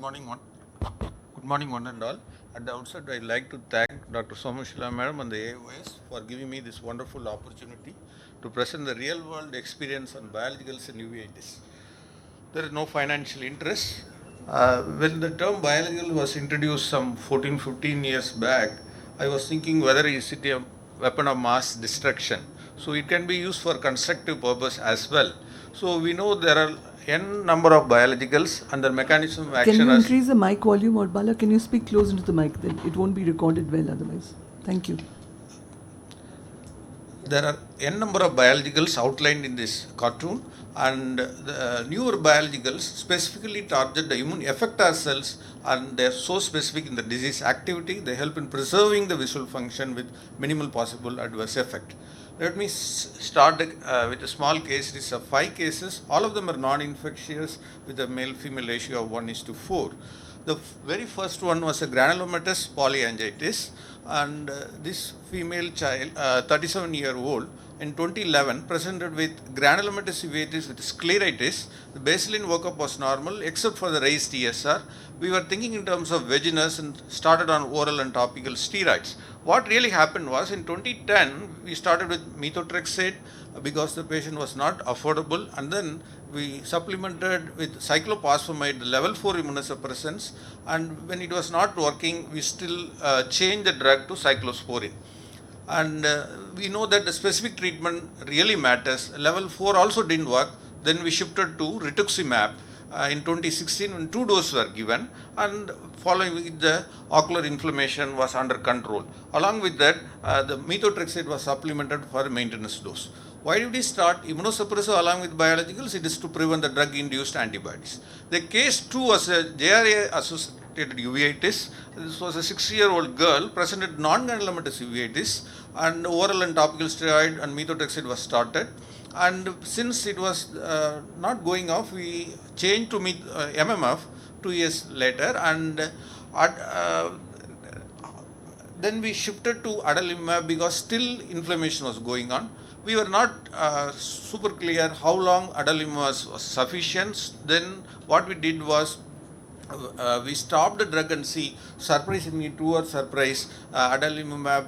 morning, one. Good morning, one and all. At the outset, I'd like to thank Dr. Somashila Madam and the AIOS for giving me this wonderful opportunity to present the real-world experience on biologicals and uveitis. There is no financial interest. When the term biological was introduced some 14-15 years back, I was thinking whether is it a weapon of mass destruction. So it can be used for constructive purpose as well. So we know there are n number of biologicals and their mechanism of action. Can you increase the mic volume, or Bala, can you speak close into the mic? Then it won't be recorded well otherwise. Thank you. There are n number of biologicals outlined in this cartoon, and the newer biologicals specifically target the immune effector cells, and they are so specific in the disease activity. They help in preserving the visual function with minimal possible adverse effect. Let me start with a small case. It is 5 cases. All of them are non-infectious with a male-female ratio of 1:4. The very first one was a granulomatous polyangiitis, and this female child, 37-year-old, in 2011 presented with granulomatous uveitis with scleritis. The baseline workup was normal except for the raised ESR. We were thinking in terms of vaginous and started on oral and topical steroids. What really happened was in 2010 we started with methotrexate because the patient was not affordable, and then we supplemented with cyclophosphamide, the level 4 immunosuppressants, and when it was not working we still changed the drug to cyclosporine. And we know that the specific treatment really matters. Level 4 also didn't work. Then we shifted to rituximab in 2016 when 2 doses were given, and following with the ocular inflammation was under control. Along with that, the methotrexate was supplemented for maintenance dose. Why did we start immunosuppressive along with biologicals? It is to prevent the drug-induced antibodies. The case 2 was a JRA-associated uveitis. This was a 6-year-old girl presented non-granulomatous uveitis, and oral and topical steroid and methotrexate was started. And since it was not going off, we changed to MMF 2 years later, and then we shifted to adalimumab because still inflammation was going on. We were not super clear how long adalimumab was sufficient. Then what we did was we stopped the drug and see, surprisingly to our surprise, adalimumab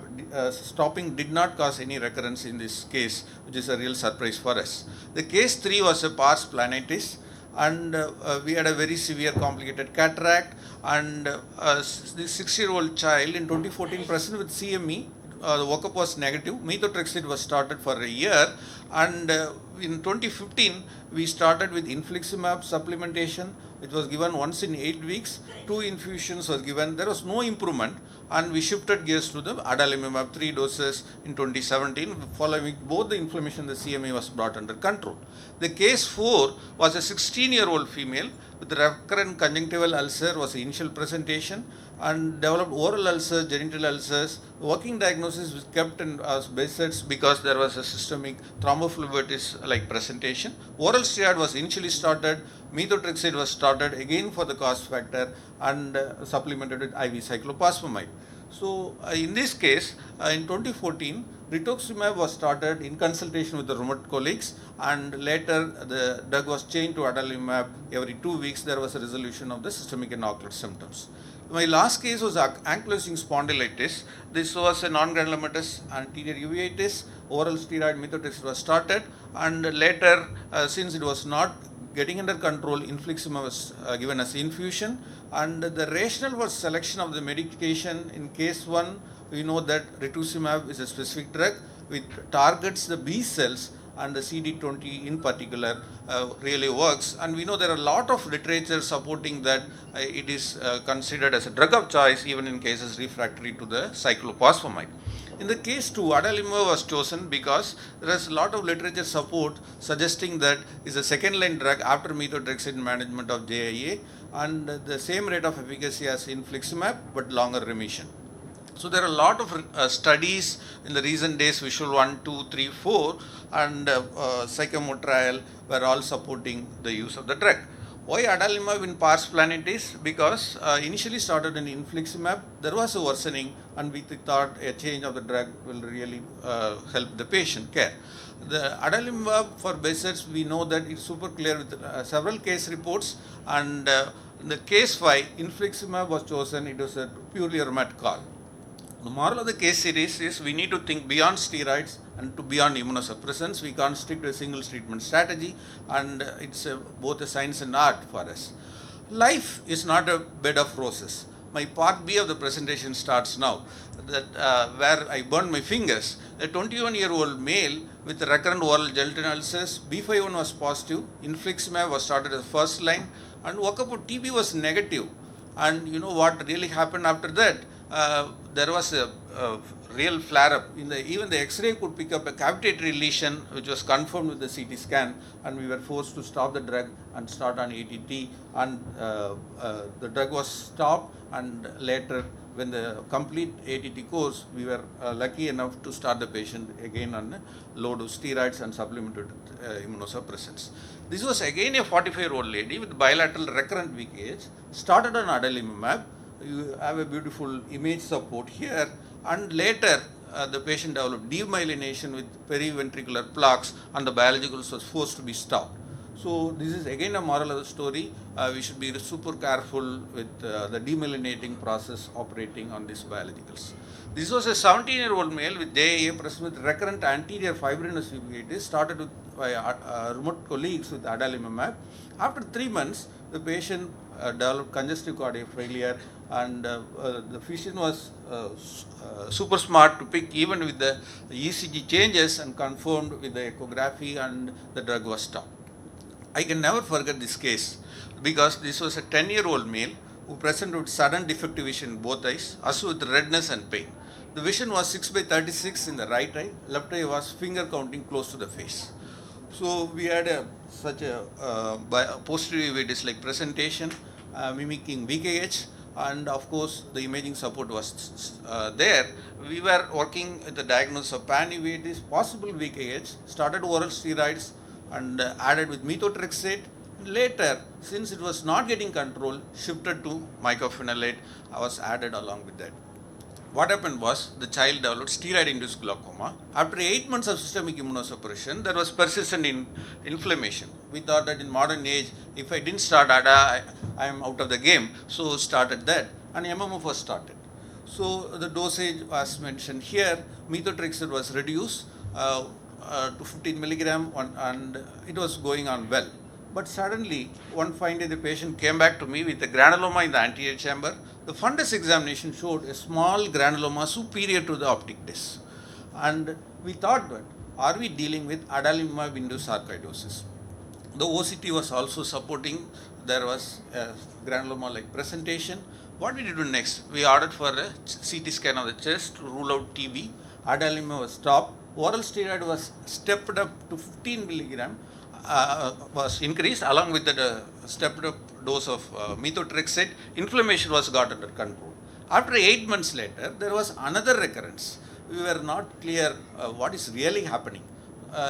stopping did not cause any recurrence in this case, which is a real surprise for us. The case 3 was a pars planitis, and we had a very severe complicated cataract, and this 6-year-old child in 2014 presented with CME. The workup was negative. Methotrexate was started for a year, and in 2015 we started with infliximab supplementation. It was given once in 8 weeks. 2 infusions was given. There was no improvement, and we shifted gears to the adalimumab 3 doses in 2017. Following both the inflammation, the CME was brought under control. The case 4 was a 16-year-old female with recurrent conjunctival ulcer, was the initial presentation, and developed oral ulcers, genital ulcers. Working diagnosis was kept in Behçet's because there was a systemic thrombophlebitis like presentation. Oral steroid was initially started. Methotrexate was started again for the cost factor, and supplemented with IV cyclophosphamide. So in this case, in 2014, rituximab was started in consultation with the rheumatic colleagues, and later the drug was changed to adalimumab. Every 2 weeks there was a resolution of the systemic and ocular symptoms. My last case was ankylosing spondylitis. This was a non-granulomatous anterior uveitis. Oral steroid methotrexate was started, and later, since it was not getting under control, infliximab was given as infusion. And the rationale for selection of the medication in case 1, we know that rituximab is a specific drug which targets the B cells, and the CD20 in particular really works. And we know there are a lot of literature supporting that it is considered as a drug of choice even in cases refractory to the cyclophosphamide. In the case 2, adalimumab was chosen because there is a lot of literature support suggesting that it's a second-line drug after methotrexate management of JIA, and the same rate of efficacy as infliximab but longer remission. So there are a lot of studies in the recent days, Visual 1, 2, 3, 4, and Sycamore trial were all supporting the use of the drug. Why adalimumab in pars planitis? Because initially started in infliximab, there was a worsening, and we thought a change of the drug will really help the patient care. The adalimumab for Behçet's, we know that it's super clear with several case reports, and in the case 5, infliximab was chosen. It was a purely rheumatic call. The moral of the case series is we need to think beyond steroids and to beyond immunosuppressants. We can't stick to a single treatment strategy, and it's both a science and art for us. Life is not a bed of roses. My part B of the presentation starts now, that where I burned my fingers. A 21-year-old male with recurrent oral gelatin ulcers, B51 was positive, infliximab was started as first line, and woke up with TB was negative. And you know what really happened after that? There was a real flare-up. Even the X-ray could pick up a cavitatory lesion, which was confirmed with the CT scan, and we were forced to stop the drug and start on ATT. And the drug was stopped, and later, when the complete ATT course, we were lucky enough to start the patient again on low dose steroids and supplemented immunosuppressants. This was again a 45-year-old lady with bilateral recurrent VKH, started on adalimumab. You have a beautiful image support here, and later the patient developed demyelination with periventricular plaques, and the biologicals was forced to be stopped. So this is again a moral of the story. We should be super careful with the demyelinating process operating on these biologicals. This was a 17-year-old male with JAA present with recurrent anterior fibrinous uveitis, started with remote colleagues with adalimumab. After 3 months, the patient developed congestive cardiac failure, and the physician was super smart to pick even with the ECG changes and confirmed with the echography, and the drug was stopped. I can never forget this case because this was a 10-year-old male who presented with sudden defective vision in both eyes, also with redness and pain. The vision was 6/36 in the right eye, left eye was finger counting close to the face. So we had such a posterior uveitis like presentation mimicking VKH, and of course the imaging support was there. We were working with the diagnosis of pan-uveitis, possible VKH, started oral steroids and added with methotrexate. Later, since it was not getting controlled, shifted to mycophenolate, was added along with that. What happened was the child developed steroid-induced glaucoma. After 8 months of systemic immunosuppression, there was persistent inflammation. We thought that in modern age, if I didn't start ADA, I am out of the game. So started that, and MMF was started. So the dosage was mentioned here. Methotrexate was reduced to 15 milligram, and it was going on well. But suddenly, one fine day, the patient came back to me with a granuloma in the anterior chamber. The fundus examination showed a small granuloma superior to the optic disc. And we thought that, are we dealing with adalimumab-induced sarcoidosis? The OCT was also supporting. There was a granuloma-like presentation. What did we do next? We ordered for a CT scan of the chest to rule out TB. Adalimumab was stopped. Oral steroid was stepped up to 15 milligram. Was increased along with the stepped up dose of methotrexate. Inflammation was got under control. After 8 months later, there was another recurrence. We were not clear what is really happening.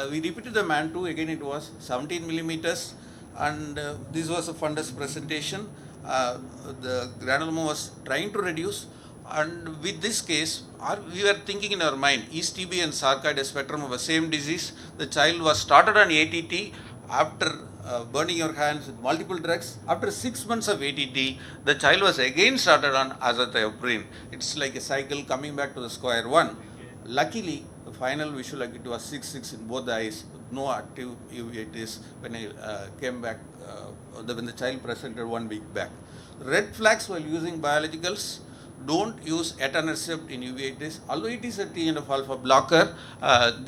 We repeated the MAN2, again it was 17 millimeters, and this was a fundus presentation. The granuloma was trying to reduce, and with this case, we were thinking in our mind, is TB and sarcoid a spectrum of the same disease? The child was started on ATT after burning your hands with multiple drugs. After 6 months of ATT, the child was again started on azathioprine. It's like a cycle coming back to the square one. Luckily, the final visual acuity was 6/6 in both the eyes, no active uveitis when I came back, when the child presented 1 week back. Red flags while using biologicals: don't use etanercept in uveitis. Although it is a TNF-alpha blocker,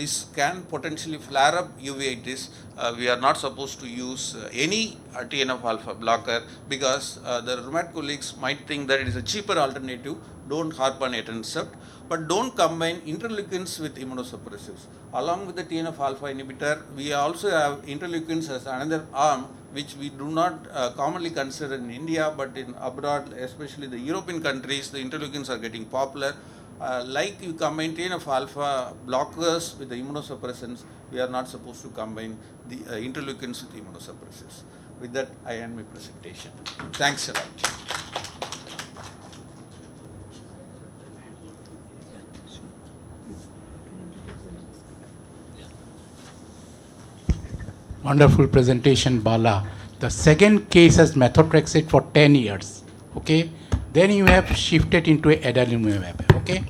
this can potentially flare up uveitis. We are not supposed to use any TNF-alpha blocker because the rheumatic colleagues might think that it is a cheaper alternative. Don't harp on etanercept, but don't combine interleukins with immunosuppressives. Along with the TNF-alpha inhibitor, we also have interleukins as another arm, which we do not commonly consider in India, but in abroad, especially the European countries, the interleukins are getting popular. Like you combine TNF-alpha blockers with the immunosuppressants, we are not supposed to combine the interleukins with immunosuppressants. With that, I end my presentation. Thanks a lot. Wonderful presentation, Bala. The second case has methotrexate for 10 years. Okay. Then you have shifted into adalimumab. Okay.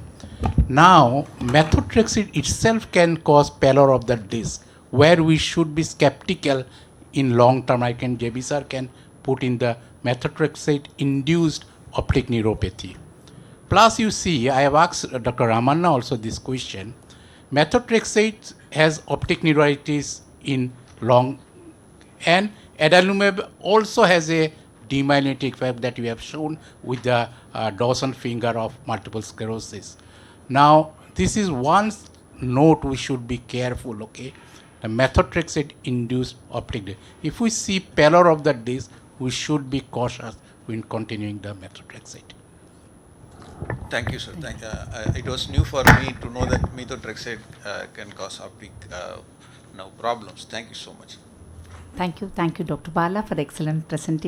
Now, methotrexate itself can cause pallor of the disc, where we should be skeptical in long term. JB sir can put in the methotrexate induced optic neuropathy. Plus, you see, I have asked Dr. Ramanna also this question. Methotrexate has optic neuritis in long, and adalimumab also has a demyelinating effect that you have shown with the dorsal finger of multiple sclerosis. Now, this is one note we should be careful, okay? The methotrexate induced optic disc. If we see pallor of the disc, we should be cautious when continuing the methotrexate. Thank you, sir. It was new for me to know that methotrexate can cause optic problems. Thank you so much. Thank you, Dr. Bala, for the excellent presentation.